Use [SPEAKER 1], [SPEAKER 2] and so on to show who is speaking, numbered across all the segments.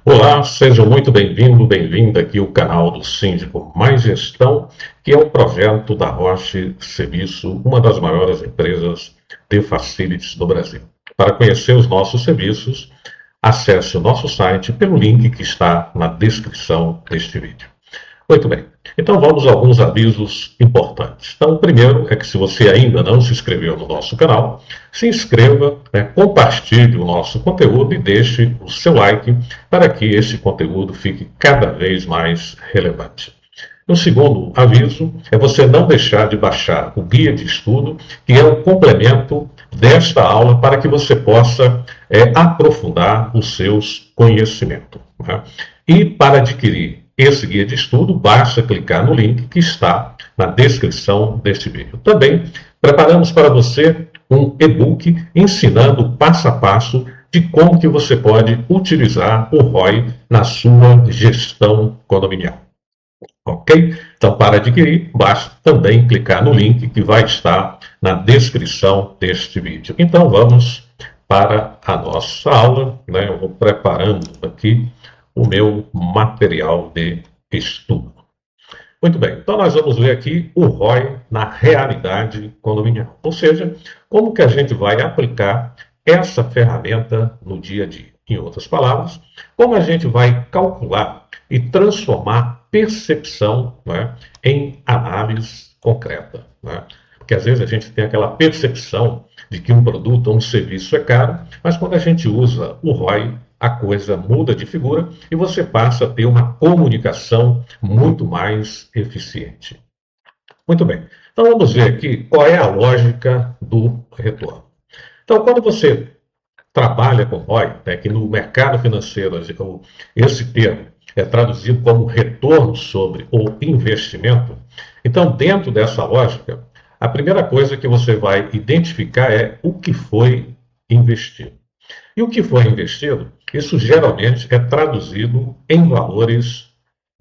[SPEAKER 1] Olá, seja muito bem-vindo, bem-vinda aqui ao canal do Síndico Mais Gestão, que é um projeto da Roche Serviço, uma das maiores empresas de facilities do Brasil. Para conhecer os nossos serviços, acesse o nosso site pelo link que está na descrição deste vídeo. Muito bem. Então vamos a alguns avisos importantes. Então, o primeiro é que se você ainda não se inscreveu no nosso canal, se inscreva, compartilhe o nosso conteúdo e deixe o seu like para que esse conteúdo fique cada vez mais relevante. O segundo aviso é você não deixar de baixar o guia de estudo, que é um complemento desta aula para que você possa aprofundar os seus conhecimentos. Né? E para adquirir esse guia de estudo, basta clicar no link que está na descrição deste vídeo. Também preparamos para você um e-book ensinando passo a passo de como que você pode utilizar o ROI na sua gestão condominial. Ok? Então, para adquirir, basta também clicar no link que vai estar na descrição deste vídeo. Então, vamos para a nossa aula, né? Eu vou preparando aqui o meu material de estudo. Muito bem, então nós vamos ver aqui o ROI na realidade condominial, ou seja, como que a gente vai aplicar essa ferramenta no dia a dia. Em outras palavras, como a gente vai calcular e transformar percepção, né, em análise concreta. Né? Porque às vezes a gente tem aquela percepção de que um produto ou um serviço é caro, mas quando a gente usa o ROI, a coisa muda de figura e você passa a ter uma comunicação muito mais eficiente. Muito bem. Então vamos ver aqui qual é a lógica do retorno. Então, quando você trabalha com ROI, né, que no mercado financeiro esse termo é traduzido como retorno sobre o investimento, então dentro dessa lógica, a primeira coisa que você vai identificar é o que foi investido. E o que foi investido, isso geralmente é traduzido em valores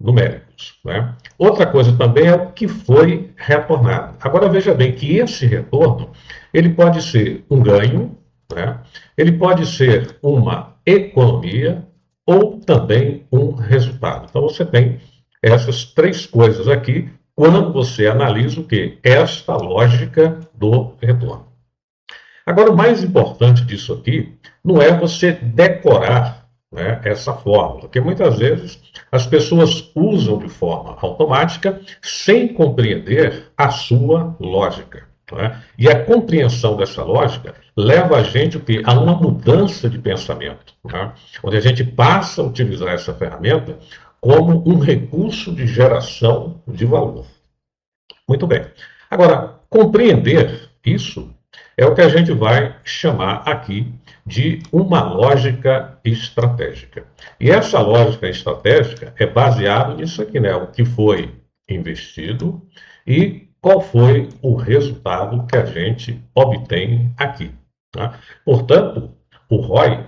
[SPEAKER 1] numéricos. Né? Outra coisa também é o que foi retornado. Agora veja bem que esse retorno, ele pode ser um ganho, né? Ele pode ser uma economia ou também um resultado. Então você tem essas três coisas aqui quando você analisa o que? Esta lógica do retorno. Agora, o mais importante disso aqui não é você decorar, né, essa fórmula, porque muitas vezes as pessoas usam de forma automática sem compreender a sua lógica. Né? E a compreensão dessa lógica leva a gente a uma mudança de pensamento, né? Onde a gente passa a utilizar essa ferramenta como um recurso de geração de valor. Muito bem. Agora, compreender isso é o que a gente vai chamar aqui de uma lógica estratégica. E essa lógica estratégica é baseada nisso aqui, né? O que foi investido e qual foi o resultado que a gente obtém aqui. Tá? Portanto, o ROI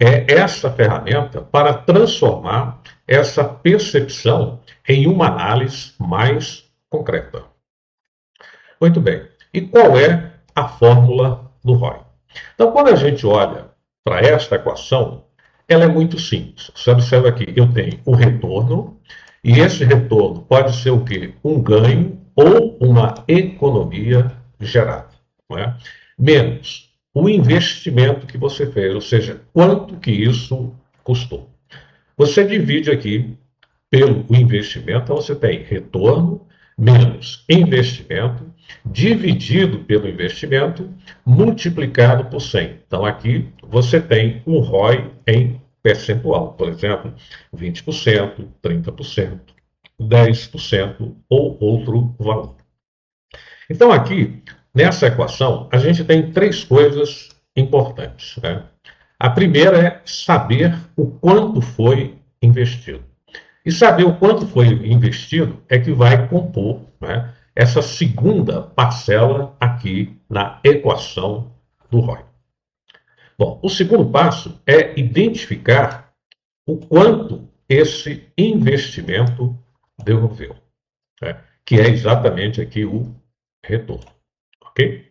[SPEAKER 1] é essa ferramenta para transformar essa percepção em uma análise mais concreta. Muito bem. E qual é a fórmula do ROI? Então, quando a gente olha para esta equação, ela é muito simples. Você observa aqui, eu tenho o retorno, e esse retorno pode ser o quê? Um ganho ou uma economia gerada. Não é? Menos o investimento que você fez, ou seja, quanto que isso custou. Você divide aqui pelo investimento, então você tem retorno menos investimento, dividido pelo investimento, multiplicado por 100. Então, aqui você tem um ROI em percentual, por exemplo, 20%, 30%, 10% ou outro valor. Então, aqui, nessa equação, a gente tem três coisas importantes. Né? A primeira é saber o quanto foi investido. E saber o quanto foi investido é que vai compor, né, essa segunda parcela aqui na equação do ROI. Bom, o segundo passo é identificar o quanto esse investimento devolveu, né, que é exatamente aqui o retorno. Ok?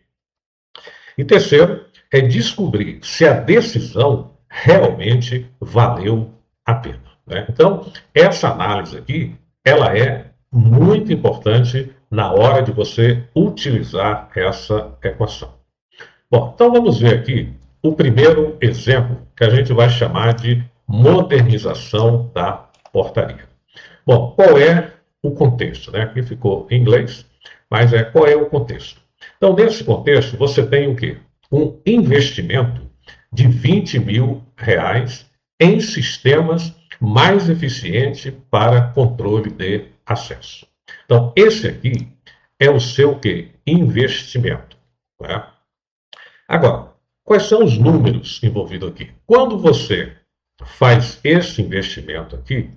[SPEAKER 1] E terceiro é descobrir se a decisão realmente valeu a pena, né? Então, essa análise aqui, ela é muito importante na hora de você utilizar essa equação. Bom, então vamos ver aqui o primeiro exemplo que a gente vai chamar de modernização da portaria. Bom, qual é o contexto, né? Aqui ficou em inglês, mas qual é o contexto? Então, nesse contexto, você tem o quê? Um investimento de R$ 20.000 em sistemas mais eficientes para controle de acesso. Então, esse aqui é o seu quê? Investimento. Né? Agora, quais são os números envolvidos aqui? Quando você faz esse investimento aqui,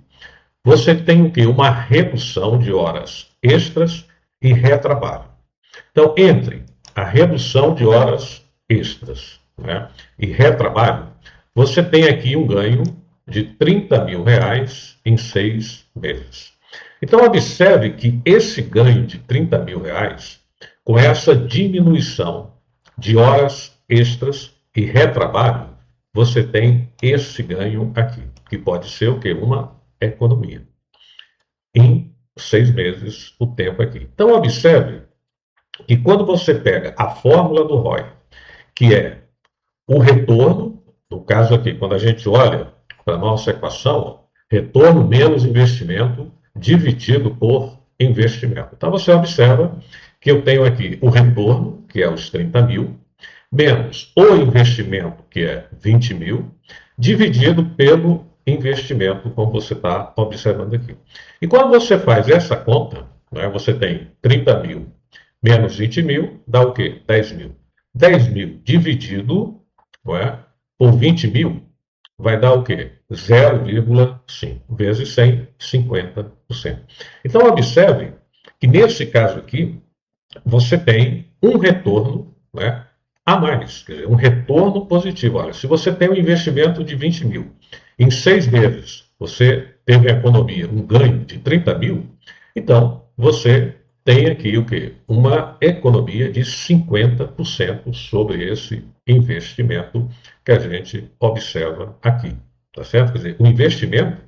[SPEAKER 1] você tem o quê? Uma redução de horas extras e retrabalho. Então, entre a redução de horas extras, né, e retrabalho, você tem aqui um ganho de R$ 30.000 em 6 meses. Então, observe que esse ganho de R$ 30.000, com essa diminuição de horas extras e retrabalho, você tem esse ganho aqui, que pode ser o quê? Uma economia. Em 6 meses, o tempo aqui. Então, observe que quando você pega a fórmula do ROI, que é o retorno, no caso aqui, quando a gente olha para a nossa equação, retorno menos investimento dividido por investimento. Então, você observa que eu tenho aqui o retorno, que é os 30.000, menos o investimento, que é 20.000, dividido pelo investimento, como você está observando aqui. E quando você faz essa conta, né, você tem 30.000 menos 20.000, dá o quê? 10.000. 10.000 dividido, não é, por 20.000, vai dar o quê? 0,5 vezes 100, 50%. Então, observe que nesse caso aqui, você tem um retorno, né, a mais, quer dizer, um retorno positivo. Olha, se você tem um investimento de 20.000, em 6 meses você teve a economia, um ganho de 30.000, então você tem aqui o quê? Uma economia de 50% sobre esse investimento que a gente observa aqui. Tá certo? Quer dizer, o investimento,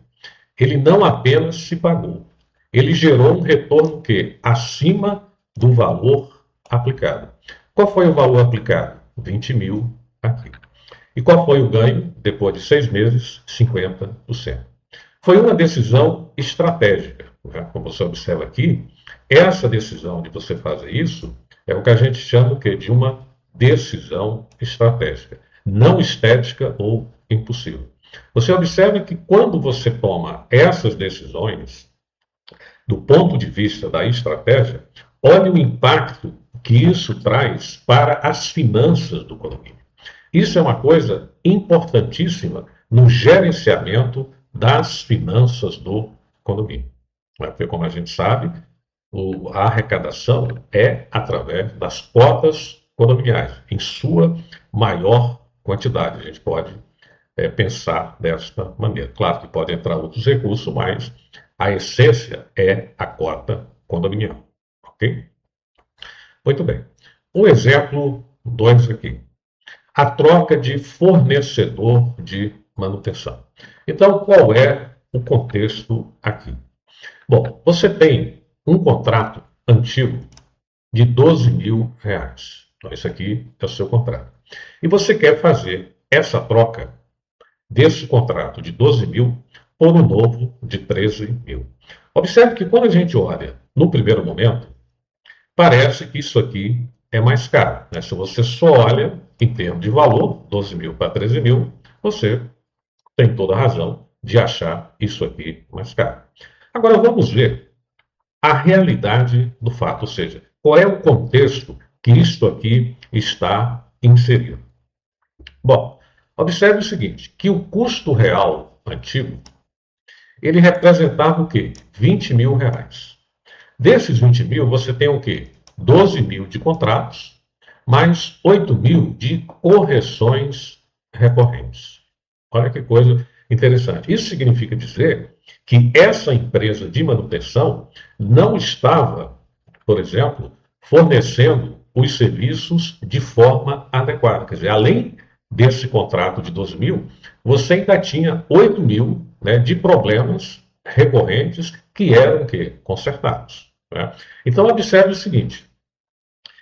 [SPEAKER 1] ele não apenas se pagou, ele gerou um retorno que acima do valor aplicado. Qual foi o valor aplicado? 20.000 aqui. E qual foi o ganho? Depois de 6 meses, 50%. Foi uma decisão estratégica. Né? Como você observa aqui, essa decisão de você fazer isso é o que a gente chama o quê? De uma decisão estratégica, não estética ou impulsiva. Você observa que quando você toma essas decisões, do ponto de vista da estratégia, olhe o impacto que isso traz para as finanças do condomínio. Isso é uma coisa importantíssima no gerenciamento das finanças do condomínio. Porque, como a gente sabe, a arrecadação é através das cotas condominiais, em sua maior quantidade. A gente pode pensar desta maneira. Claro que pode entrar outros recursos, mas a essência é a cota condominial. Ok? Muito bem. Um exemplo 2 aqui. A troca de fornecedor de manutenção. Então, qual é o contexto aqui? Bom, você tem um contrato antigo de R$ 12.000. Então, esse aqui é o seu contrato. E você quer fazer essa troca desse contrato de 12.000 por um novo de 13.000. Observe que quando a gente olha no primeiro momento, parece que isso aqui é mais caro. Né? Se você só olha em termos de valor, 12.000 para 13.000, você tem toda a razão de achar isso aqui mais caro. Agora vamos ver a realidade do fato, ou seja, qual é o contexto que isto aqui está inserido. Bom, observe o seguinte, que o custo real antigo, ele representava o quê? R$ 20.000. Desses 20.000, você tem o quê? 12.000 de contratos, mais 8.000 de correções recorrentes. Olha que coisa interessante. Isso significa dizer que essa empresa de manutenção não estava, por exemplo, fornecendo os serviços de forma adequada. Quer dizer, além desse contrato de 12 mil, você ainda tinha 8 mil, né, de problemas recorrentes que eram o quê? Consertados. Né? Então, observe o seguinte,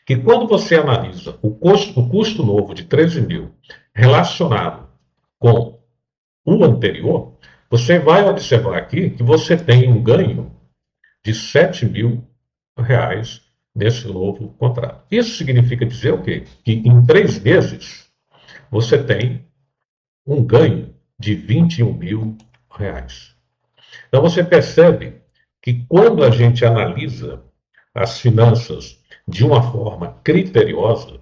[SPEAKER 1] que quando você analisa o custo novo de 13 mil relacionado com o anterior, você vai observar aqui que você tem um ganho de 7 mil reais nesse novo contrato. Isso significa dizer o quê? Que em 3 meses você tem um ganho de 21 mil reais. Então você percebe que quando a gente analisa as finanças de uma forma criteriosa,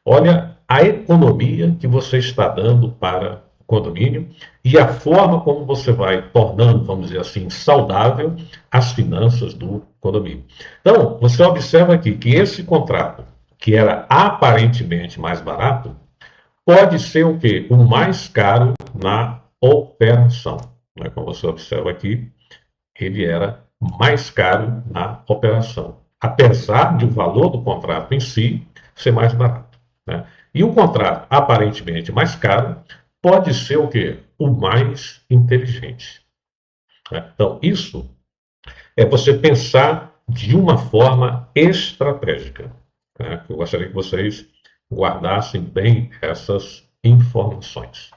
[SPEAKER 1] olha a economia que você está dando para o condomínio e a forma como você vai tornando, vamos dizer assim, saudável as finanças do condomínio. Então, você observa aqui que esse contrato, que era aparentemente mais barato, pode ser o quê? O mais caro na operação. Né? Como você observa aqui, ele era mais caro na operação, apesar de o valor do contrato em si ser mais barato. Né? E o contrato aparentemente mais caro pode ser o quê? O mais inteligente. Né? Então, isso é você pensar de uma forma estratégica. Né? Eu gostaria que vocês guardassem bem essas informações.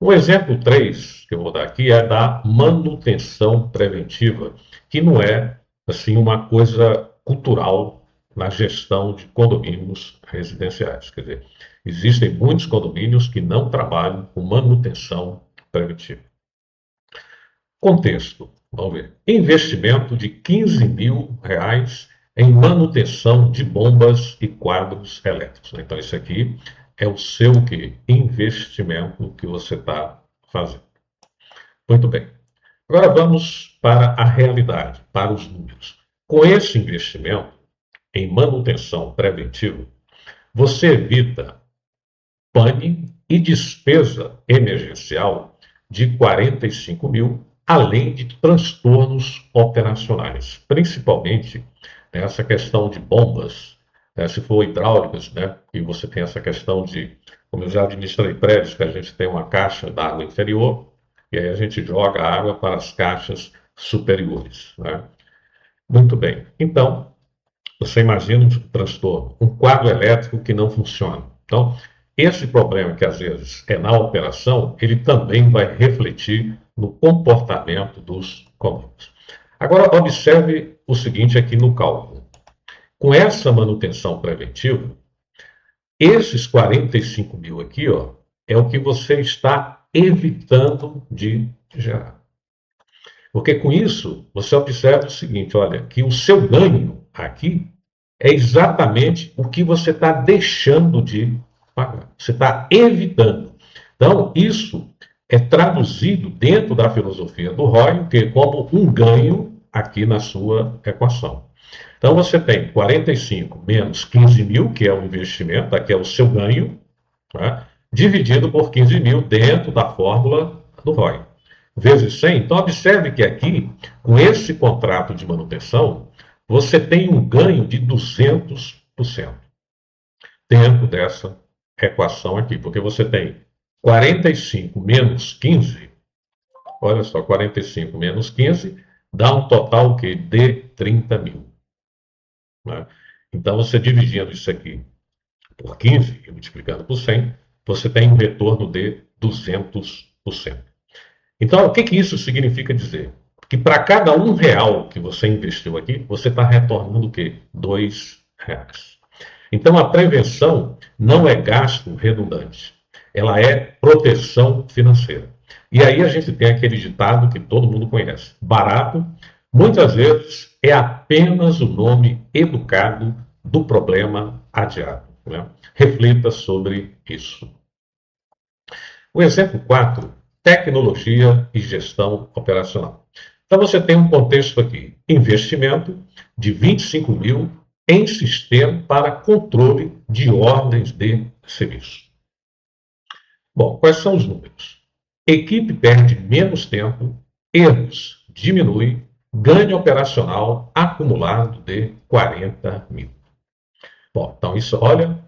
[SPEAKER 1] O exemplo 3 que eu vou dar aqui é da manutenção preventiva, que não é assim uma coisa cultural na gestão de condomínios residenciais. Quer dizer, existem muitos condomínios que não trabalham com manutenção preventiva. Contexto, vamos ver. Investimento de 15 mil reais em manutenção de bombas e quadros elétricos. Então, isso aqui é o seu quê? Investimento que você está fazendo. Muito bem. Agora vamos para a realidade, para os números. Com esse investimento em manutenção preventiva, você evita pane e despesa emergencial de 45 mil, além de transtornos operacionais, principalmente essa questão de bombas, né, se for hidráulicas, né, e você tem essa questão de, como eu já administrei prédios, que a gente tem uma caixa d'água inferior, e aí a gente joga a água para as caixas superiores. Né? Muito bem. Então, você imagina um transtorno, um quadro elétrico que não funciona. Então, esse problema que às vezes é na operação, ele também vai refletir no comportamento dos condomínios. Agora, observe o seguinte aqui no cálculo. Com essa manutenção preventiva, esses 45 mil aqui, ó, é o que você está evitando de gerar. Porque com isso, você observa o seguinte, olha, que o seu ganho aqui é exatamente o que você está deixando de pagar. Você está evitando. Então, isso é traduzido dentro da filosofia do ROI, que é como um ganho aqui na sua equação. Então, você tem 45 menos 15 mil, que é o investimento, aqui é o seu ganho, tá? Dividido por 15 mil dentro da fórmula do ROI. Vezes 100. Então, observe que aqui, com esse contrato de manutenção, você tem um ganho de 200% dentro dessa equação aqui, porque você tem 45 menos 15, olha só, 45 menos 15 dá um total que de 30 mil. Né? Então, você dividindo isso aqui por 15 e multiplicando por 100, você tem um retorno de 200%. Então, o que isso significa dizer? Que para cada R$ 1 que você investiu aqui, você está retornando o quê? R$ 2. Então, a prevenção não é gasto redundante, ela é proteção financeira. E aí a gente tem aquele ditado que todo mundo conhece: barato, muitas vezes, é apenas o nome educado do problema adiado. Né? Reflita sobre isso. O exemplo 4, tecnologia e gestão operacional. Então você tem um contexto aqui, investimento de 25 mil em sistema para controle de ordens de serviço. Bom, quais são os números? Equipe perde menos tempo, erros diminui, ganho operacional acumulado de 40 mil. Bom, então isso, olha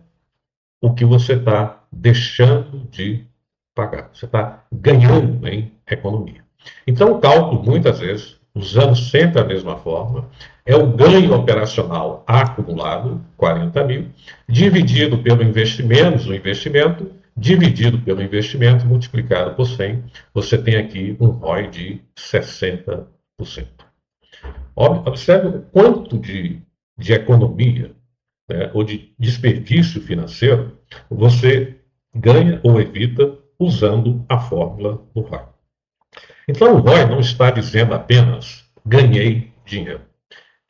[SPEAKER 1] o que você está deixando de pagar, você está ganhando em economia. Então, o cálculo, muitas vezes, usando sempre a mesma forma, é o ganho operacional acumulado, 40 mil, dividido pelo investimento, o investimento, dividido pelo investimento, multiplicado por 100, você tem aqui um ROI de 60%. Observe o quanto de economia, né, ou de desperdício financeiro você ganha ou evita usando a fórmula do ROI. Então, o ROI não está dizendo apenas ganhei dinheiro.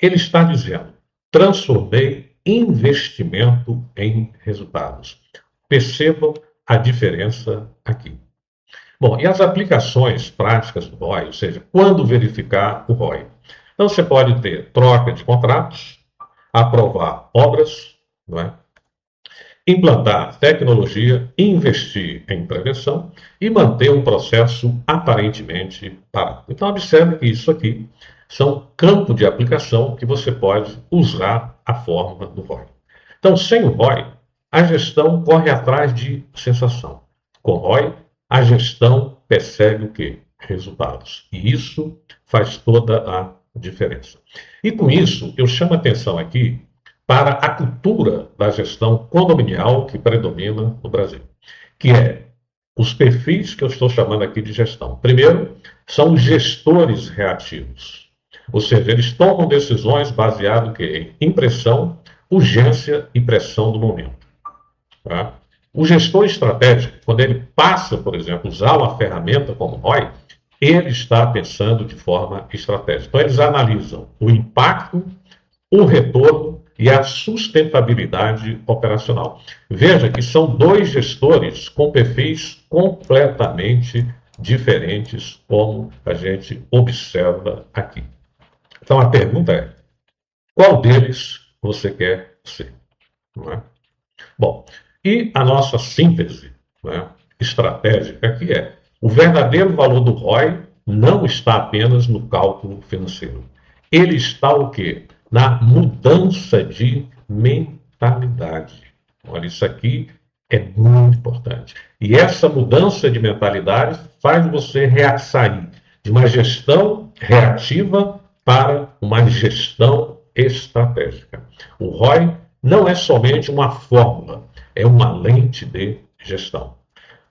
[SPEAKER 1] Ele está dizendo transformei investimento em resultados. Percebam a diferença aqui. Bom, e as aplicações práticas do ROI, ou seja, quando verificar o ROI? Então, você pode ter troca de contratos, aprovar obras, não é? Implantar tecnologia, investir em prevenção e manter um processo aparentemente parado. Então, observe que isso aqui são campos de aplicação que você pode usar a fórmula do ROI. Então, sem o ROI, a gestão corre atrás de sensação. Com o ROI, a gestão persegue o quê? Resultados. E isso faz toda a diferença. E com isso, eu chamo a atenção aqui para a cultura da gestão condominial que predomina no Brasil, que é os perfis que eu estou chamando aqui de gestão. Primeiro, são os gestores reativos, ou seja, eles tomam decisões baseadas em impressão, urgência e pressão do momento. Tá? O gestor estratégico, quando ele passa, por exemplo, a usar uma ferramenta como o ROI, ele está pensando de forma estratégica. Então, eles analisam o impacto, o retorno e a sustentabilidade operacional. Veja que são dois gestores com perfis completamente diferentes, como a gente observa aqui. Então, a pergunta é, qual deles você quer ser? Não é? Bom, e a nossa síntese, né, estratégica aqui é, o verdadeiro valor do ROI não está apenas no cálculo financeiro. Ele está o quê? Na mudança de mentalidade. Olha, isso aqui é muito importante. E essa mudança de mentalidade faz você sair de uma gestão reativa para uma gestão estratégica. O ROI não é somente uma fórmula, é uma lente de gestão.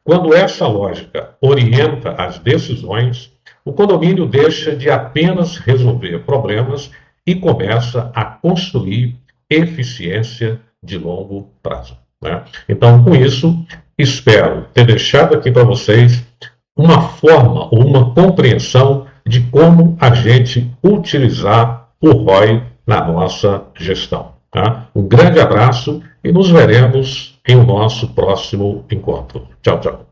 [SPEAKER 1] Quando essa lógica orienta as decisões, o condomínio deixa de apenas resolver problemas e começa a construir eficiência de longo prazo. Né? Então, com isso, espero ter deixado aqui para vocês uma forma ou uma compreensão de como a gente utilizar o ROI na nossa gestão. Tá? Um grande abraço e nos veremos em o nosso próximo encontro. Tchau, tchau.